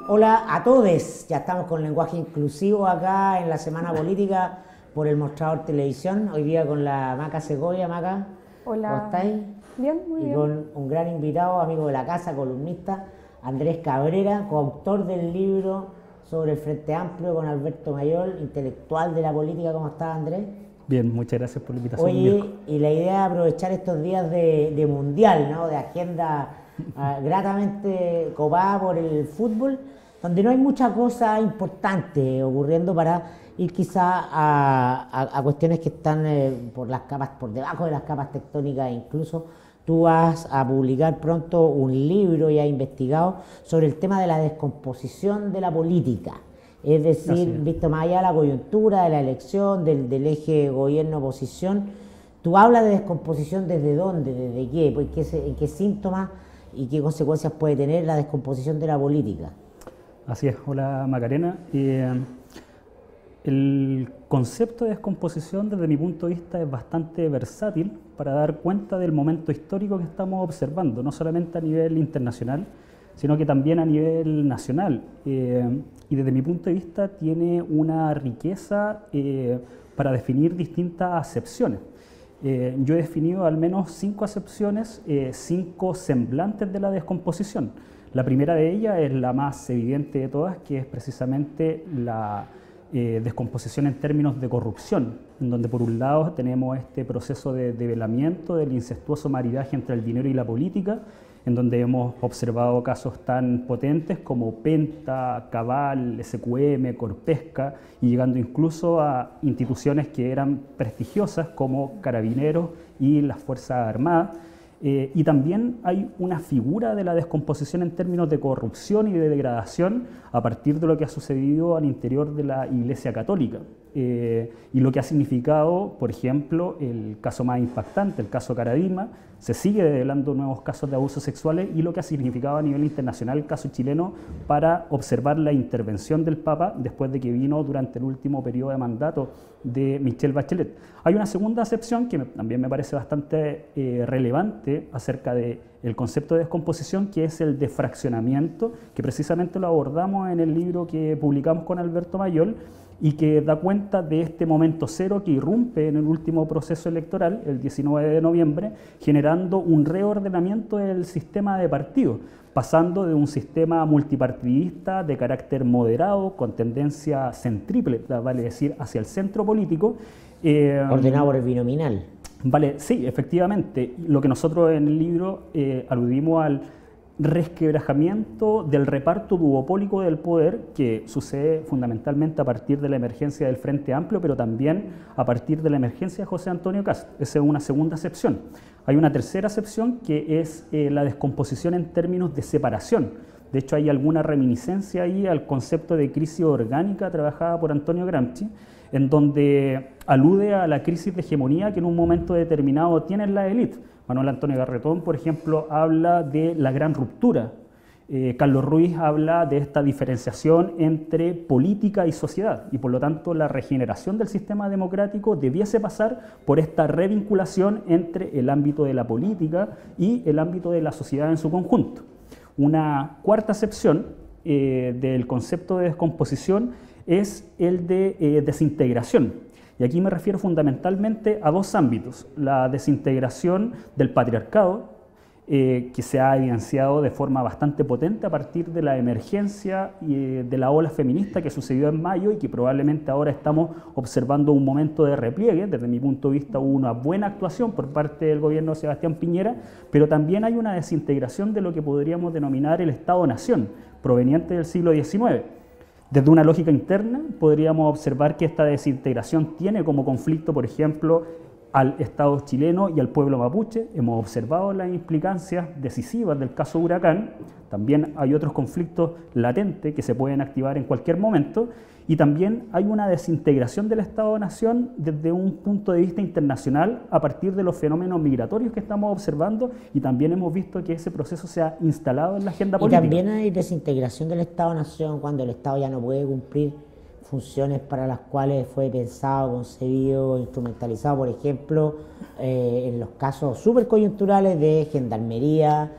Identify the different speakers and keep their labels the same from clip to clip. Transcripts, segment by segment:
Speaker 1: Hola a todos, ya estamos con lenguaje inclusivo acá en la Semana Política por el Mostrador Televisión. Hoy día con la Maca Segovia. Maca,
Speaker 2: Hola.
Speaker 1: ¿cómo estáis?
Speaker 2: Bien, muy bien.
Speaker 1: Y con un gran invitado, amigo de la casa, columnista, Andrés Cabrera, coautor del libro sobre el Frente Amplio con Alberto Mayol, intelectual de la política. ¿Cómo estás, Andrés?
Speaker 3: Bien, muchas gracias por la invitación.
Speaker 1: Oye,
Speaker 3: Mirko.
Speaker 1: y la idea es aprovechar estos días de mundial, ¿no? De agenda gratamente copada por el fútbol, donde no hay mucha cosa importante ocurriendo para ir quizá a cuestiones que están por las capas, por debajo de las capas tectónicas. Incluso tú vas a publicar pronto un libro ya investigado sobre el tema de la descomposición de la política. Es decir, visto más allá de la coyuntura, de la elección, del eje gobierno-oposición, tú hablas de descomposición desde dónde, desde qué, pues, en qué síntomas y qué consecuencias puede tener la descomposición de la política.
Speaker 3: Así es, hola Macarena. El concepto de descomposición desde mi punto de vista es bastante versátil para dar cuenta del momento histórico que estamos observando, no solamente a nivel internacional, sino que también a nivel nacional. Y desde mi punto de vista tiene una riqueza para definir distintas acepciones. Yo he definido al menos 5 acepciones, 5 semblantes de la descomposición. La primera de ellas es la más evidente de todas, que es precisamente la descomposición en términos de corrupción, en donde por un lado tenemos este proceso de develamiento del incestuoso maridaje entre el dinero y la política, en donde hemos observado casos tan potentes como Penta, Cabal, SQM, Corpesca, y llegando incluso a instituciones que eran prestigiosas como Carabineros y las Fuerzas Armadas. Y también hay una figura de la descomposición en términos de corrupción y de degradación a partir de lo que ha sucedido al interior de la Iglesia Católica. Y lo que ha significado, por ejemplo, el caso más impactante, el caso Caradima, se sigue develando nuevos casos de abusos sexuales, y lo que ha significado a nivel internacional el caso chileno para observar la intervención del Papa después de que vino durante el último periodo de mandato de Michelle Bachelet. Hay una segunda acepción que también me parece bastante relevante acerca del concepto de descomposición, que es el de fraccionamiento, que precisamente lo abordamos en el libro que publicamos con Alberto Mayol, y que da cuenta de este momento cero que irrumpe en el último proceso electoral, el 19 de noviembre, generando un reordenamiento del sistema de partidos, pasando de un sistema multipartidista de carácter moderado, con tendencia centrípeta, vale decir, hacia el centro político.
Speaker 1: Ordenado por el binominal.
Speaker 3: Vale, sí, efectivamente. Lo que nosotros en el libro aludimos al resquebrajamiento del reparto duopólico del poder, que sucede fundamentalmente a partir de la emergencia del Frente Amplio, pero también a partir de la emergencia de José Antonio Kast. Esa es una segunda acepción. Hay una tercera acepción, que es la descomposición en términos de separación. De hecho, hay alguna reminiscencia ahí al concepto de crisis orgánica trabajada por Antonio Gramsci, en donde alude a la crisis de hegemonía que en un momento determinado tienen la élite. Manuel Antonio Garretón, por ejemplo, habla de la gran ruptura. Carlos Ruiz habla de esta diferenciación entre política y sociedad, y por lo tanto la regeneración del sistema democrático debiese pasar por esta revinculación entre el ámbito de la política y el ámbito de la sociedad en su conjunto. Una cuarta acepción del concepto de descomposición es el de desintegración. Y aquí me refiero fundamentalmente a 2 ámbitos: la desintegración del patriarcado, que se ha evidenciado de forma bastante potente a partir de la emergencia de la ola feminista que sucedió en mayo, y que probablemente ahora estamos observando un momento de repliegue. Desde mi punto de vista hubo una buena actuación por parte del gobierno de Sebastián Piñera, pero también hay una desintegración de lo que podríamos denominar el Estado-Nación, proveniente del siglo XIX. Desde una lógica interna podríamos observar que esta desintegración tiene como conflicto, por ejemplo, al Estado chileno y al pueblo mapuche. Hemos observado las implicancias decisivas del caso Huracán. También hay otros conflictos latentes que se pueden activar en cualquier momento, y también hay una desintegración del Estado-Nación desde un punto de vista internacional a partir de los fenómenos migratorios que estamos observando, y también hemos visto que ese proceso se ha instalado en la agenda política.
Speaker 1: Y también hay desintegración del Estado-Nación cuando el Estado ya no puede cumplir funciones para las cuales fue pensado, concebido, instrumentalizado, por ejemplo, en los casos súper coyunturales de Gendarmería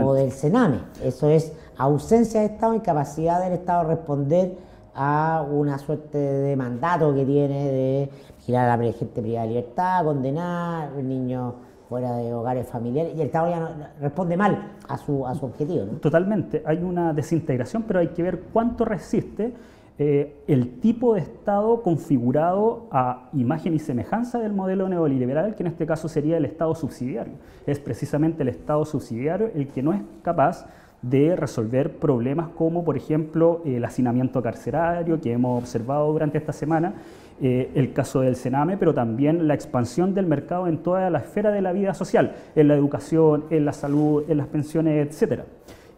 Speaker 1: o del Sename. Eso es ausencia de Estado, incapacidad del Estado de responder a una suerte de mandato que tiene de vigilar a la gente privada de libertad, condenar niños fuera de hogares familiares, y el Estado ya no responde mal a su objetivo, ¿no?
Speaker 3: Totalmente, hay una desintegración, pero hay que ver cuánto resiste el tipo de Estado configurado a imagen y semejanza del modelo neoliberal, que en este caso sería el Estado subsidiario. Es precisamente el Estado subsidiario el que no es capaz de resolver problemas como, por ejemplo, el hacinamiento carcerario que hemos observado durante esta semana, el caso del Sename, pero también la expansión del mercado en toda la esfera de la vida social, en la educación, en la salud, en las pensiones, etc.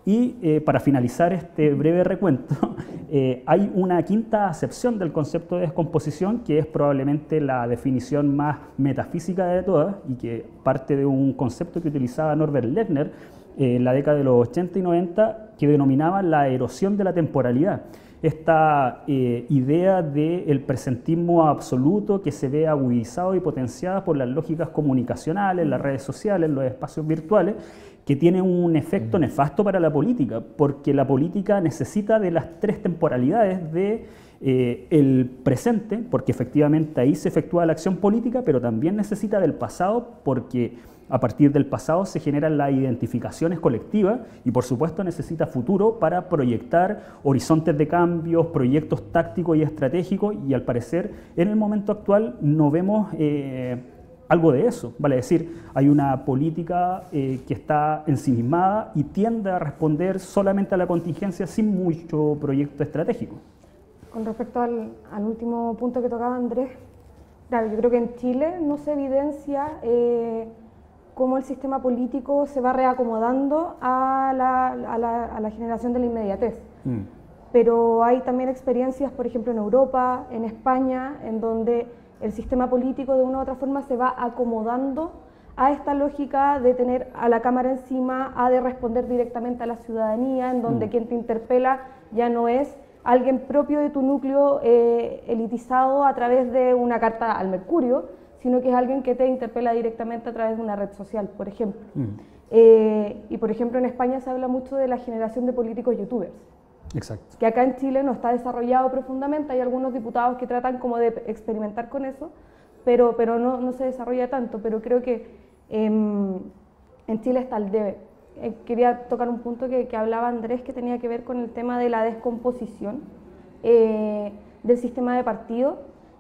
Speaker 3: Y para finalizar este breve recuento, hay una quinta acepción del concepto de descomposición, que es probablemente la definición más metafísica de todas y que parte de un concepto que utilizaba Norbert Lechner en la década de los 80 y 90, que denominaba la erosión de la temporalidad. Esta idea del presentismo absoluto que se ve agudizado y potenciada por las lógicas comunicacionales, las redes sociales, los espacios virtuales, que tiene un efecto nefasto para la política, porque la política necesita de las tres temporalidades de el presente, porque efectivamente ahí se efectúa la acción política, pero también necesita del pasado, porque a partir del pasado se generan las identificaciones colectivas y por supuesto necesita futuro para proyectar horizontes de cambios, proyectos tácticos y estratégicos, y al parecer en el momento actual no vemos algo de eso. Vale decir, hay una política que está ensimismada y tiende a responder solamente a la contingencia sin mucho proyecto estratégico.
Speaker 2: Con respecto al último punto que tocaba Andrés, claro, yo creo que en Chile no se evidencia cómo el sistema político se va reacomodando a la generación de la inmediatez. Pero hay también experiencias, por ejemplo, en Europa, en España, en donde el sistema político de una u otra forma se va acomodando a esta lógica de tener a la Cámara encima, a de responder directamente a la ciudadanía, en donde quien te interpela ya no es alguien propio de tu núcleo elitizado a través de una carta al Mercurio, sino que es alguien que te interpela directamente a través de una red social, por ejemplo. Y por ejemplo en España se habla mucho de la generación de políticos youtubers.
Speaker 3: Exacto.
Speaker 2: Que acá en Chile no está desarrollado profundamente, hay algunos diputados que tratan como de experimentar con eso, pero no se desarrolla tanto, pero creo que en Chile está el debe. Quería tocar un punto que hablaba Andrés, que tenía que ver con el tema de la descomposición del sistema de partidos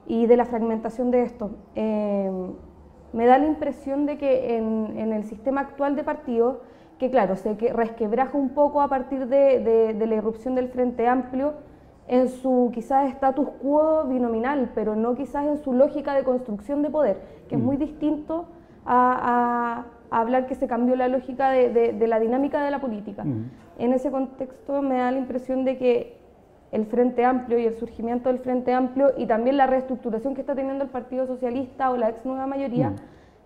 Speaker 2: y de la fragmentación de esto. Me da la impresión de que en el sistema actual de partidos, que claro, se resquebraja un poco a partir de la irrupción del Frente Amplio en su quizás status quo binominal, pero no quizás en su lógica de construcción de poder, que es muy distinto a hablar que se cambió la lógica de la dinámica de la política. En ese contexto me da la impresión de que el Frente Amplio y el surgimiento del Frente Amplio y también la reestructuración que está teniendo el Partido Socialista o la ex nueva mayoría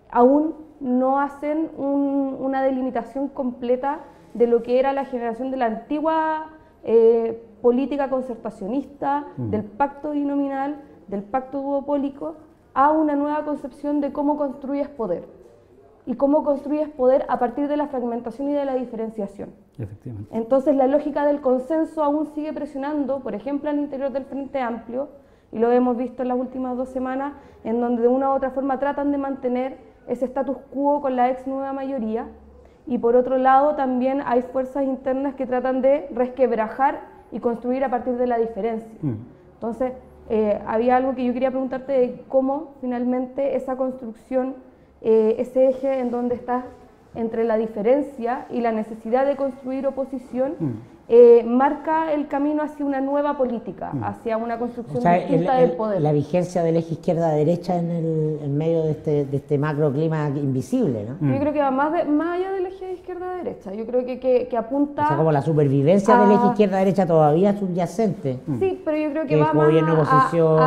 Speaker 2: aún no hacen una delimitación completa de lo que era la generación de la antigua política concertacionista, del pacto binominal, del pacto duopólico, a una nueva concepción de cómo construyes poder. Y cómo construyes poder a partir de la fragmentación y de la diferenciación.
Speaker 3: Efectivamente.
Speaker 2: Entonces la lógica del consenso aún sigue presionando, por ejemplo, al interior del Frente Amplio, y lo hemos visto en las últimas 2 semanas, en donde de una u otra forma tratan de mantener ese status quo con la ex nueva mayoría, y por otro lado también hay fuerzas internas que tratan de resquebrajar y construir a partir de la diferencia. Entonces, había algo que yo quería preguntarte de cómo finalmente esa construcción, ese eje en donde estás entre la diferencia y la necesidad de construir oposición, marca el camino hacia una nueva política, hacia una construcción distinta del poder.
Speaker 1: La vigencia del eje izquierda-derecha en medio de este macroclima invisible, ¿no?
Speaker 2: Yo creo que va más allá del eje izquierda-derecha, yo creo que apunta...
Speaker 1: O sea, como la supervivencia del eje izquierda-derecha todavía subyacente.
Speaker 2: Sí, pero yo creo que
Speaker 1: va
Speaker 2: más
Speaker 1: gobierno, oposición,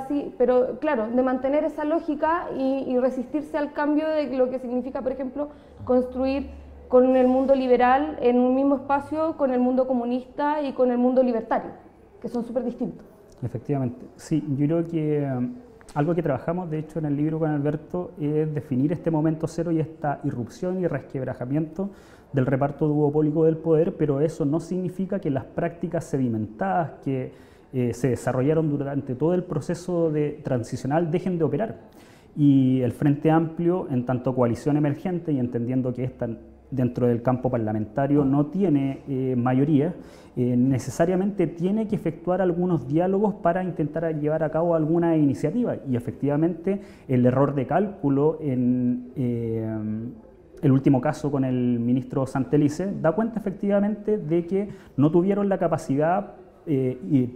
Speaker 2: sí, pero claro, de mantener esa lógica y resistirse al cambio de lo que significa, por ejemplo, construir con el mundo liberal en un mismo espacio, con el mundo comunista y con el mundo libertario, que son súper distintos.
Speaker 3: Efectivamente. Sí, yo creo que algo que trabajamos, de hecho, en el libro con Alberto es definir este momento cero y esta irrupción y resquebrajamiento del reparto duopólico del poder, pero eso no significa que las prácticas sedimentadas que se desarrollaron durante todo el proceso transicional dejen de operar. Y el Frente Amplio, en tanto coalición emergente y entendiendo que esta dentro del campo parlamentario no tiene mayoría, necesariamente tiene que efectuar algunos diálogos para intentar llevar a cabo alguna iniciativa. Y efectivamente el error de cálculo en el último caso con el ministro Santelice da cuenta efectivamente de que no tuvieron la capacidad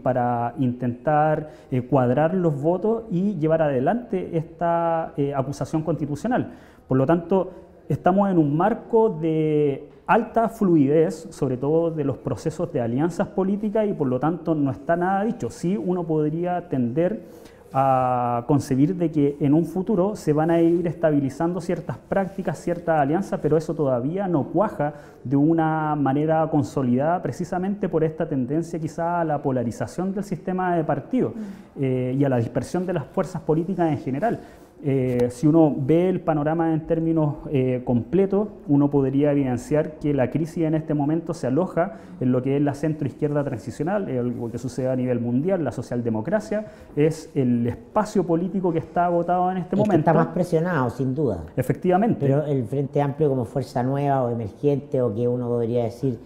Speaker 3: para intentar cuadrar los votos y llevar adelante esta acusación constitucional. Por lo tanto, estamos en un marco de alta fluidez, sobre todo de los procesos de alianzas políticas, y por lo tanto no está nada dicho. Sí, uno podría tender a concebir de que en un futuro se van a ir estabilizando ciertas prácticas, ciertas alianzas, pero eso todavía no cuaja de una manera consolidada precisamente por esta tendencia quizá a la polarización del sistema de partidos y a la dispersión de las fuerzas políticas en general. Si uno ve el panorama en términos completos, uno podría evidenciar que la crisis en este momento se aloja en lo que es la centroizquierda transicional, algo que sucede a nivel mundial, la socialdemocracia, es el espacio político que está agotado en este momento.
Speaker 1: Que está más presionado, sin duda.
Speaker 3: Efectivamente.
Speaker 1: Pero el Frente Amplio como fuerza nueva o emergente, o que uno podría decir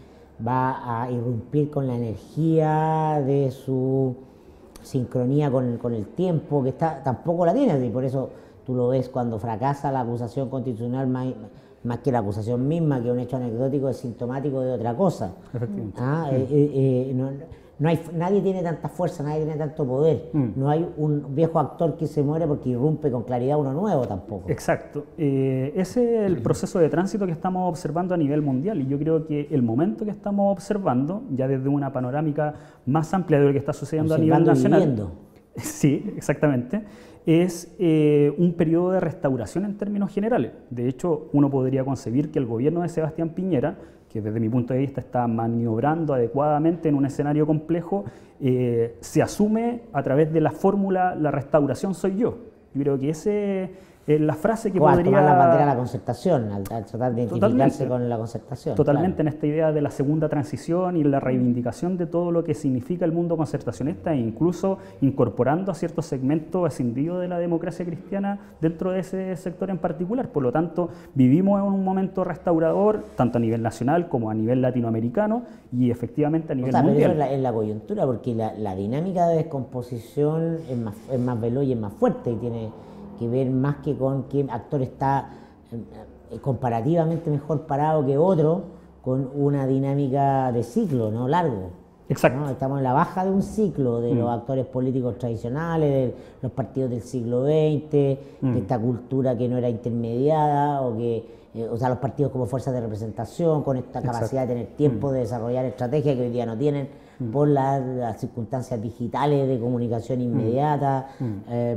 Speaker 1: va a irrumpir con la energía de su sincronía con el tiempo, que tampoco la tiene, y por eso tú lo ves cuando fracasa la acusación constitucional, más que la acusación misma, que un hecho anecdótico, es sintomático de otra cosa. Nadie tiene tanta fuerza, nadie tiene tanto poder. No hay un viejo actor que se muere porque irrumpe con claridad uno nuevo tampoco.
Speaker 3: Exacto. Ese es el proceso de tránsito que estamos observando a nivel mundial, y yo creo que el momento que estamos observando, ya desde una panorámica más amplia de lo que está sucediendo a nivel nacional,
Speaker 1: viviendo.
Speaker 3: Sí, exactamente, es un periodo de restauración en términos generales. De hecho, uno podría concebir que el gobierno de Sebastián Piñera, que desde mi punto de vista está maniobrando adecuadamente en un escenario complejo, se asume a través de la fórmula "la restauración soy yo". Yo creo que ese es la frase que podría...
Speaker 1: tomar la bandera de la concertación, al tratar de identificarse con la concertación.
Speaker 3: Totalmente,
Speaker 1: claro.
Speaker 3: En esta idea de la segunda transición y la reivindicación de todo lo que significa el mundo concertacionista, e incluso incorporando a ciertos segmentos escindidos de la democracia cristiana dentro de ese sector en particular. Por lo tanto, vivimos en un momento restaurador, tanto a nivel nacional como a nivel latinoamericano, y efectivamente a nivel mundial.
Speaker 1: Pero eso es la coyuntura, porque la dinámica de descomposición es más veloz y es más fuerte, y tiene que ver más que con qué actor está comparativamente mejor parado que otro, con una dinámica de ciclo, ¿no? Largo.
Speaker 3: Exacto.
Speaker 1: ¿No? Estamos en la baja de un ciclo de los actores políticos tradicionales, de los partidos del siglo XX, de esta cultura que no era intermediada, o sea, los partidos como fuerzas de representación, con esta capacidad de tener tiempo de desarrollar estrategias que hoy día no tienen, por las circunstancias digitales de comunicación inmediata,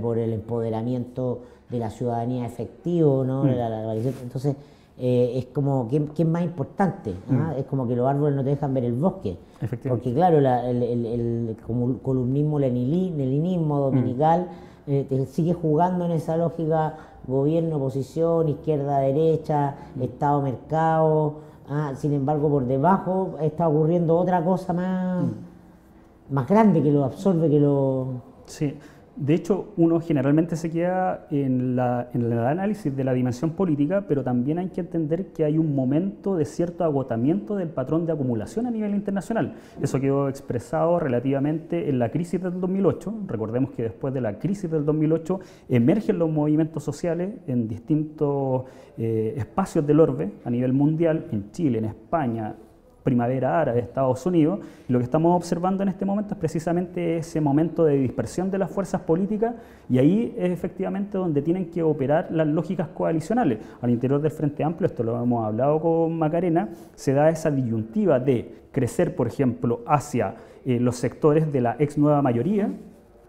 Speaker 1: por el empoderamiento de la ciudadanía efectivo, ¿no? Entonces, es como, ¿qué es más importante? Es como que los árboles no te dejan ver el bosque. Porque claro, el columnismo leninismo dominical sigue jugando en esa lógica gobierno, oposición, izquierda, derecha, Estado, mercado. Sin embargo, por debajo está ocurriendo otra cosa más grande que lo absorbe, que lo...
Speaker 3: Sí. De hecho, uno generalmente se queda en el análisis de la dimensión política, pero también hay que entender que hay un momento de cierto agotamiento del patrón de acumulación a nivel internacional. Eso quedó expresado relativamente en la crisis del 2008. Recordemos que después de la crisis del 2008 emergen los movimientos sociales en distintos espacios del orbe a nivel mundial, en Chile, en España, primavera árabe, Estados Unidos, y lo que estamos observando en este momento es precisamente ese momento de dispersión de las fuerzas políticas, y ahí es efectivamente donde tienen que operar las lógicas coalicionales. Al interior del Frente Amplio, esto lo hemos hablado con Macarena, se da esa disyuntiva de crecer, por ejemplo, hacia los sectores de la ex nueva mayoría,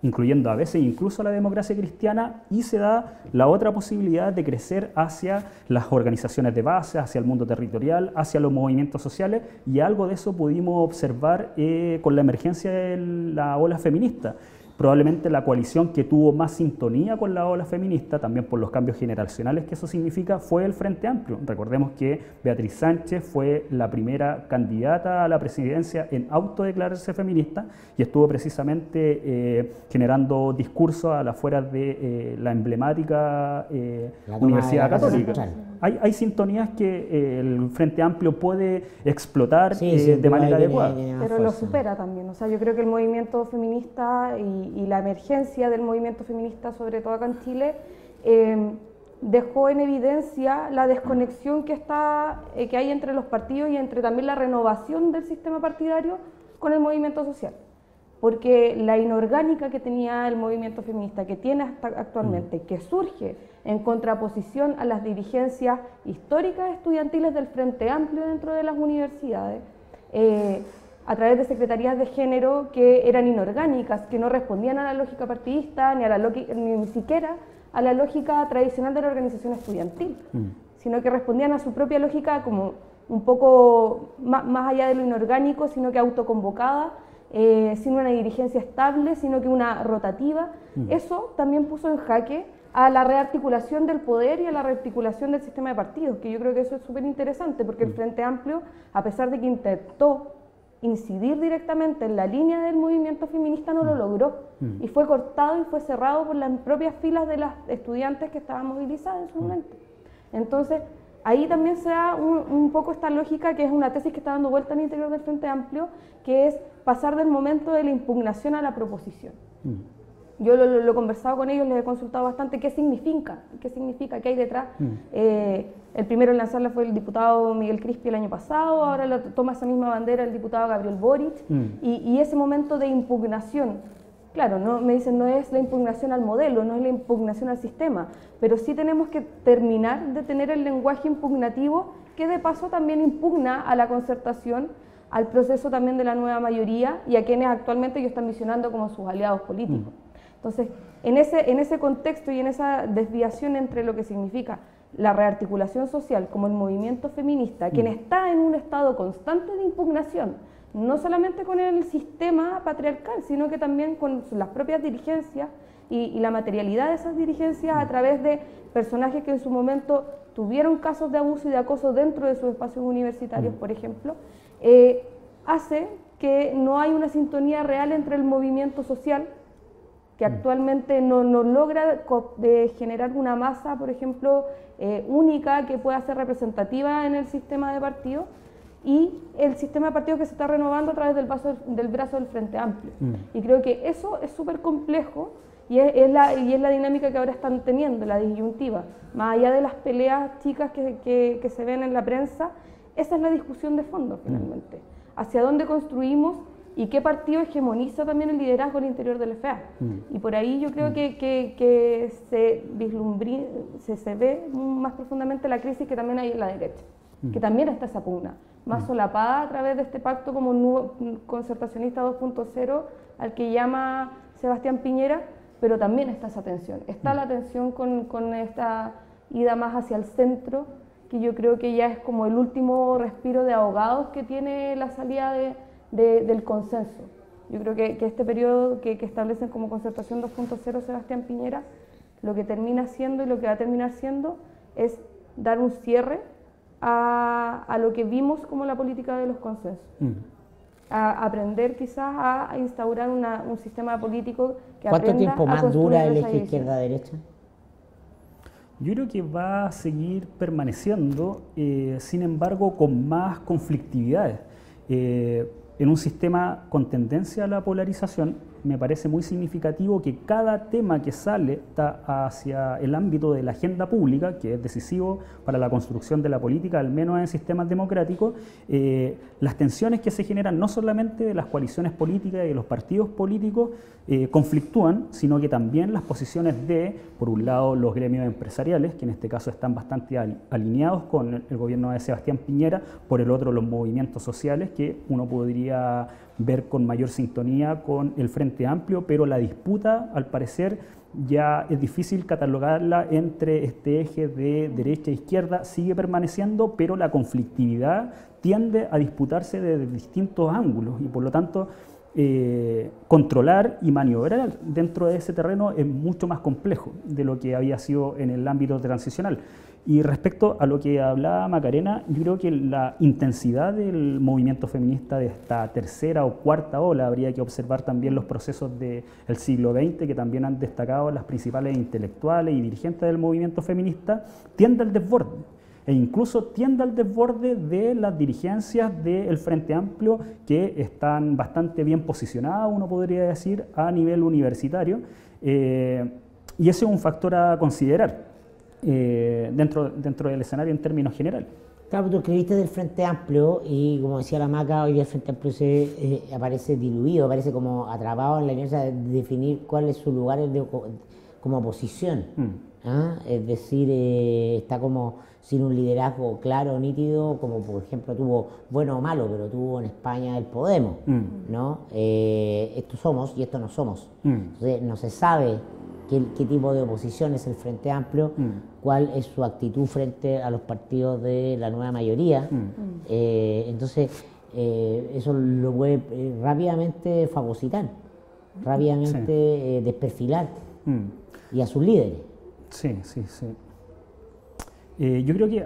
Speaker 3: incluyendo a veces incluso a la democracia cristiana, y se da la otra posibilidad de crecer hacia las organizaciones de base, hacia el mundo territorial, hacia los movimientos sociales, y algo de eso pudimos observar con la emergencia de la ola feminista. Probablemente la coalición que tuvo más sintonía con la ola feminista, también por los cambios generacionales que eso significa, fue el Frente Amplio. Recordemos que Beatriz Sánchez fue la primera candidata a la presidencia en autodeclararse feminista y estuvo precisamente generando discursos a las afueras de la emblemática Universidad Católica. Hay sintonías que el Frente Amplio puede explotar de manera adecuada.
Speaker 2: Pero lo supera también. O sea, yo creo que el movimiento feminista y la emergencia del movimiento feminista, sobre todo acá en Chile, dejó en evidencia la desconexión que hay entre los partidos y entre también la renovación del sistema partidario con el movimiento social. Porque la inorgánica que tenía el movimiento feminista, que tiene hasta actualmente, que surge en contraposición a las dirigencias históricas estudiantiles del Frente Amplio dentro de las universidades, a través de secretarías de género que eran inorgánicas, que no respondían a la lógica partidista, ni siquiera a la lógica tradicional de la organización estudiantil, sino que respondían a su propia lógica como un poco más allá de lo inorgánico, sino que autoconvocada, sin una dirigencia estable, sino que una rotativa. Eso también puso en jaque a la rearticulación del poder y a la rearticulación del sistema de partidos, que yo creo que eso es súper interesante, porque el Frente Amplio, a pesar de que intentó incidir directamente en la línea del movimiento feminista, no lo logró, y fue cortado y fue cerrado por las propias filas de las estudiantes que estaban movilizadas en su momento. Entonces, ahí también se da un poco esta lógica, que es una tesis que está dando vuelta al interior del Frente Amplio, que es pasar del momento de la impugnación a la proposición. Yo lo he conversado con ellos, les he consultado bastante qué significa, qué hay detrás. El primero en lanzarla fue el diputado Miguel Crispi el año pasado, ahora toma esa misma bandera el diputado Gabriel Boric, y ese momento de impugnación, claro, me dicen, no es la impugnación al modelo, no es la impugnación al sistema, pero sí tenemos que terminar de tener el lenguaje impugnativo, que de paso también impugna a la concertación, al proceso también de la nueva mayoría y a quienes actualmente ellos están visionando como sus aliados políticos. Entonces, en ese contexto y en esa desviación entre lo que significa la rearticulación social como el movimiento feminista, quien está en un estado constante de impugnación, no solamente con el sistema patriarcal, sino que también con las propias dirigencias y la materialidad de esas dirigencias a través de personajes que en su momento tuvieron casos de abuso y de acoso dentro de sus espacios universitarios, por ejemplo, hace que no hay una sintonía real entre el movimiento social, que actualmente no logra generar una masa, por ejemplo, única que pueda ser representativa en el sistema de partidos, y el sistema de partidos que se está renovando a través del brazo del Frente Amplio. Y creo que eso es súper complejo y es la dinámica que ahora están teniendo, la disyuntiva. Más allá de las peleas chicas que se ven en la prensa, esa es la discusión de fondo finalmente. ¿Hacia dónde construimos y qué partido hegemoniza también el liderazgo al interior del FA? Y por ahí yo creo que se ve más profundamente la crisis que también hay en la derecha, que también está esa pugna, más solapada a través de este pacto como nuevo concertacionista 2.0 al que llama Sebastián Piñera, pero también está esa tensión, está la tensión con esta ida más hacia el centro, que yo creo que ya es como el último respiro de ahogados que tiene la salida del consenso. Yo creo que este periodo que establecen como concertación 2.0 Sebastián Piñera, lo que termina siendo y lo que va a terminar siendo es dar un cierre a lo que vimos como la política de los consensos. A aprender quizás a instaurar un sistema político que aprenda.
Speaker 1: ¿Cuánto tiempo más dura el eje izquierda-derecha?
Speaker 3: Yo creo que va a seguir permaneciendo, sin embargo, con más conflictividades. En un sistema con tendencia a la polarización, me parece muy significativo que cada tema que sale está hacia el ámbito de la agenda pública, que es decisivo para la construcción de la política, al menos en sistemas democráticos. Las tensiones que se generan no solamente de las coaliciones políticas y de los partidos políticos conflictúan, sino que también las posiciones de, por un lado, los gremios empresariales, que en este caso están bastante alineados con el gobierno de Sebastián Piñera, por el otro, los movimientos sociales, que uno podría ver con mayor sintonía con el Frente Amplio, pero la disputa, al parecer, ya es difícil catalogarla entre este eje de derecha e izquierda, sigue permaneciendo, pero la conflictividad tiende a disputarse desde distintos ángulos y por lo tanto controlar y maniobrar dentro de ese terreno es mucho más complejo de lo que había sido en el ámbito transicional. Y respecto a lo que hablaba Macarena, yo creo que la intensidad del movimiento feminista de esta tercera o cuarta ola, habría que observar también los procesos del siglo XX, que también han destacado las principales intelectuales y dirigentes del movimiento feminista, tiende al desborde. E incluso tiende al desborde de las dirigencias del Frente Amplio, que están bastante bien posicionadas, uno podría decir, a nivel universitario, y ese es un factor a considerar dentro del escenario en términos generales.
Speaker 1: Claro, tú escribiste del Frente Amplio y, como decía la Maca, hoy el Frente Amplio aparece diluido, aparece como atrapado en la inercia de definir cuál es su lugar como oposición. ¿Ah? Es decir, está como sin un liderazgo claro, nítido, como por ejemplo tuvo, bueno o malo, pero tuvo en España el Podemos, ¿no? Esto somos y esto no somos. Entonces, no se sabe qué tipo de oposición es el Frente Amplio, cuál es su actitud frente a los partidos de la nueva mayoría. Entonces, eso lo puede rápidamente fagocitar, rápidamente desperfilar y a sus líderes.
Speaker 3: Sí. Yo creo que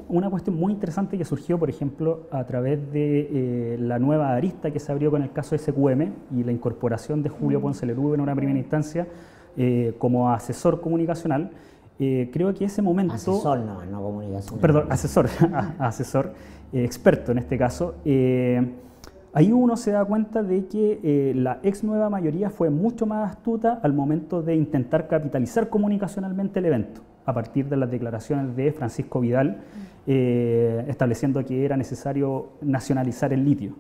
Speaker 3: una cuestión muy interesante que surgió, por ejemplo, a través de la nueva arista que se abrió con el caso SQM y la incorporación de Julio Ponce Lerube en una primera instancia como asesor comunicacional, creo que ese momento...
Speaker 1: Asesor no comunicacional.
Speaker 3: Perdón, asesor, experto en este caso. Ahí uno se da cuenta de que la ex nueva mayoría fue mucho más astuta al momento de intentar capitalizar comunicacionalmente el evento, a partir de las declaraciones de Francisco Vidal, estableciendo que era necesario nacionalizar el litio.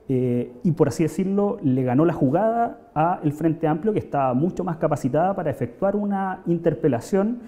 Speaker 3: Y por así decirlo, le ganó la jugada al Frente Amplio, que estaba mucho más capacitada para efectuar una interpelación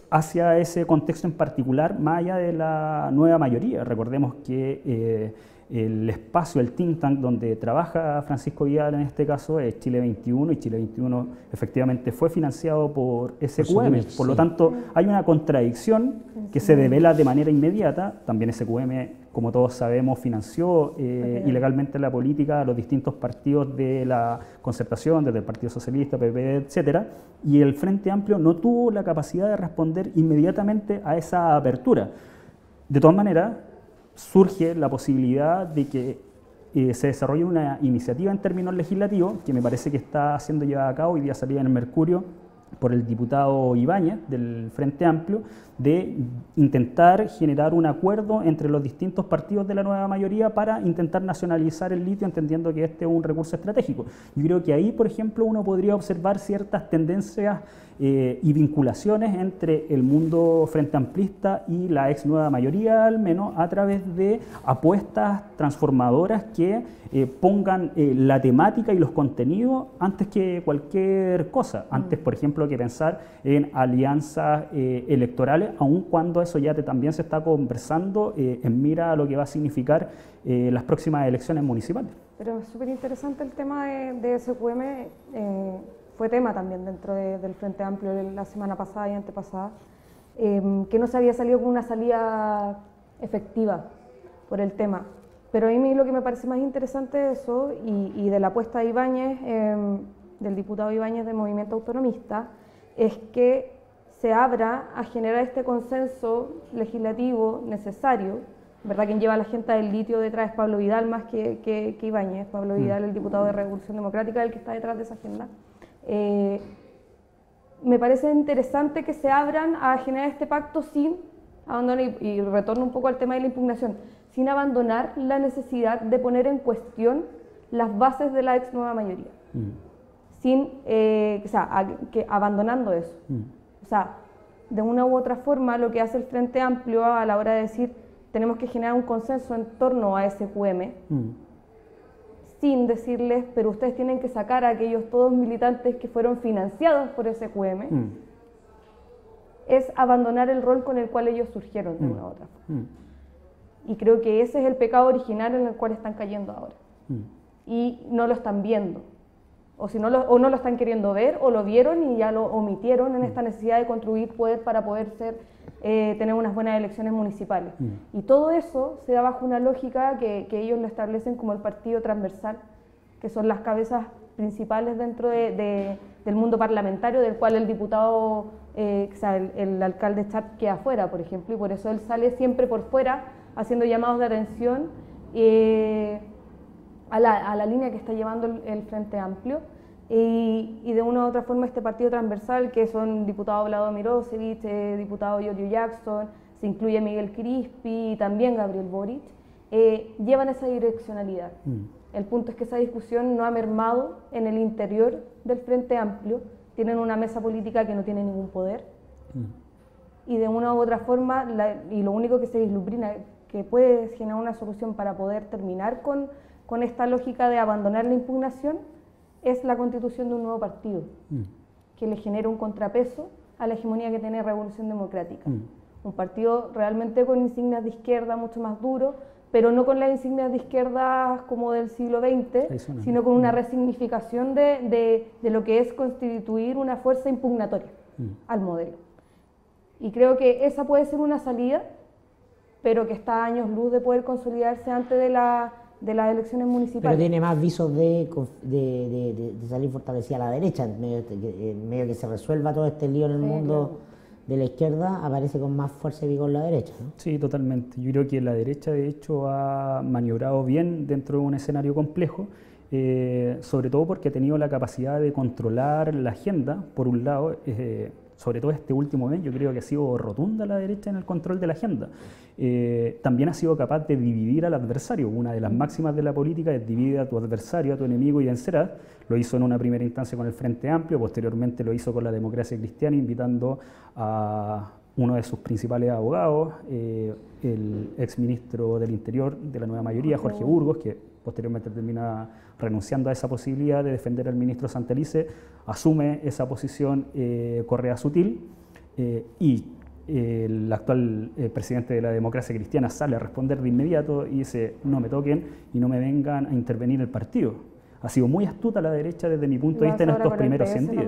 Speaker 3: hacia ese contexto en particular, más allá de la nueva mayoría. Recordemos que el espacio, el think tank donde trabaja Francisco Vidal en este caso es Chile 21, y Chile 21 efectivamente fue financiado por SQM. Por lo tanto, hay una contradicción que se devela de manera inmediata. También SQM, como todos sabemos, financió ilegalmente la política a los distintos partidos de la concertación, desde el Partido Socialista, PP, etcétera, y el Frente Amplio no tuvo la capacidad de responder inmediatamente a esa apertura. De todas maneras, surge la posibilidad de que se desarrolle una iniciativa en términos legislativos, que me parece que está siendo llevada a cabo, hoy día salida en el Mercurio, por el diputado Ibáñez del Frente Amplio, de intentar generar un acuerdo entre los distintos partidos de la nueva mayoría para intentar nacionalizar el litio, entendiendo que este es un recurso estratégico. Yo creo que ahí, por ejemplo, uno podría observar ciertas tendencias y vinculaciones entre el mundo frente amplista y la ex nueva mayoría, al menos a través de apuestas transformadoras que pongan la temática y los contenidos antes que cualquier cosa, antes, por ejemplo, que pensar en alianzas electorales, aun cuando eso ya también se está conversando en mira a lo que va a significar las próximas elecciones municipales.
Speaker 2: Pero es súper interesante el tema de SQM. Fue tema también dentro del Frente Amplio la semana pasada y antepasada, que no se había salido con una salida efectiva por el tema. Pero a mí lo que me parece más interesante de eso y de la apuesta de Ibáñez, del diputado Ibáñez del Movimiento Autonomista, es que se abra a generar este consenso legislativo necesario. ¿Verdad? Quien lleva la agenda del litio detrás es Pablo Vidal más que Ibáñez. Pablo Vidal, el diputado de Revolución Democrática, el que está detrás de esa agenda. Me parece interesante que se abran a generar este pacto sin abandonar, y retorno un poco al tema de la impugnación, sin abandonar la necesidad de poner en cuestión las bases de la ex nueva mayoría. Abandonando eso. O sea, de una u otra forma, lo que hace el Frente Amplio a la hora de decir tenemos que generar un consenso en torno a SQM, sin decirles, pero ustedes tienen que sacar a aquellos todos militantes que fueron financiados por SQM, es abandonar el rol con el cual ellos surgieron de una u otra forma. Y creo que ese es el pecado original en el cual están cayendo ahora. Y no lo están viendo. O no lo están queriendo ver, o lo vieron y ya lo omitieron en esta necesidad de construir poder para poder tener unas buenas elecciones municipales. Y todo eso se da bajo una lógica que ellos lo establecen como el partido transversal que son las cabezas principales dentro del mundo parlamentario, del cual el diputado, o sea, el alcalde Chart queda fuera, por ejemplo, y por eso él sale siempre por fuera haciendo llamados de atención a la línea que está llevando el Frente Amplio. Y de una u otra forma este partido transversal, que son diputado Vlado Mirosevic, diputado Giorgio Jackson, se incluye Miguel Crispi y también Gabriel Boric, llevan esa direccionalidad. El punto es que esa discusión no ha mermado en el interior del Frente Amplio, tienen una mesa política que no tiene ningún poder, y de una u otra forma, y lo único que se vislumbrina, que puede generar una solución para poder terminar con esta lógica de abandonar la impugnación, es la constitución de un nuevo partido, que le genera un contrapeso a la hegemonía que tiene Revolución Democrática. Un partido realmente con insignias de izquierda mucho más duro, pero no con las insignias de izquierda como del siglo XX, sino con una resignificación de lo que es constituir una fuerza impugnatoria al modelo. Y creo que esa puede ser una salida, pero que está a años luz de poder consolidarse antes de las elecciones municipales.
Speaker 1: Pero tiene más visos de salir fortalecida a la derecha, en medio que se resuelva todo este lío en el mundo. Claro. De la izquierda, aparece con más fuerza y vigor la derecha, ¿no?
Speaker 3: Sí, totalmente. Yo creo que la derecha, de hecho, ha maniobrado bien dentro de un escenario complejo, sobre todo porque ha tenido la capacidad de controlar la agenda, por un lado, sobre todo este último mes, yo creo que ha sido rotunda la derecha en el control de la agenda. También ha sido capaz de dividir al adversario. Una de las máximas de la política es divide a tu adversario, a tu enemigo y vencerás. Lo hizo en una primera instancia con el Frente Amplio, posteriormente lo hizo con la Democracia Cristiana, invitando a uno de sus principales abogados, el exministro del Interior de la nueva mayoría, Jorge Burgos, que posteriormente termina renunciando a esa posibilidad de defender al ministro Santelice, asume esa posición Correa Sutil y el actual presidente de la Democracia Cristiana sale a responder de inmediato y dice: no me toquen y no me vengan a intervenir el partido. Ha sido muy astuta la derecha desde mi punto de vista en estos primeros 100 días.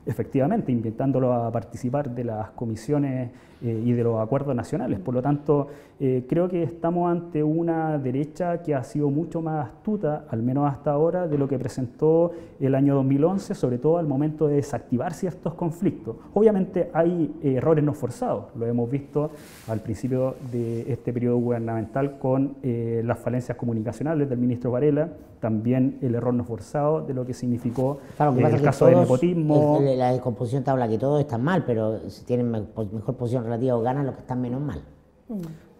Speaker 3: Efectivamente, invitándolo a participar de las comisiones y de los acuerdos nacionales. Por lo tanto, creo que estamos ante una derecha que ha sido mucho más astuta, al menos hasta ahora, de lo que presentó el año 2011, sobre todo al momento de desactivar ciertos conflictos. Obviamente hay errores no forzados, lo hemos visto al principio de este periodo gubernamental con las falencias comunicacionales del ministro Varela, también el error no forzado de lo que significó el caso de nepotismo.
Speaker 1: La descomposición te habla que todos están mal, pero si tienen mejor posición relativa o ganan los que están menos mal.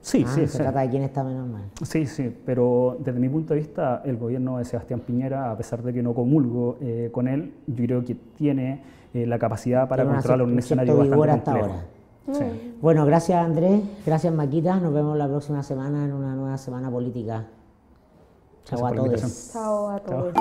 Speaker 3: Sí, sí.
Speaker 1: Se trata de quién está menos mal.
Speaker 3: Sí, sí, pero desde mi punto de vista, el gobierno de Sebastián Piñera, a pesar de que no comulgo con él, yo creo que tiene la capacidad para controlar un escenario bastante complejo. Hasta ahora.
Speaker 1: Sí. Bueno, gracias Andrés, gracias Maquita, nos vemos la próxima semana en una nueva semana política. Chao a todos.
Speaker 2: Chao a todos.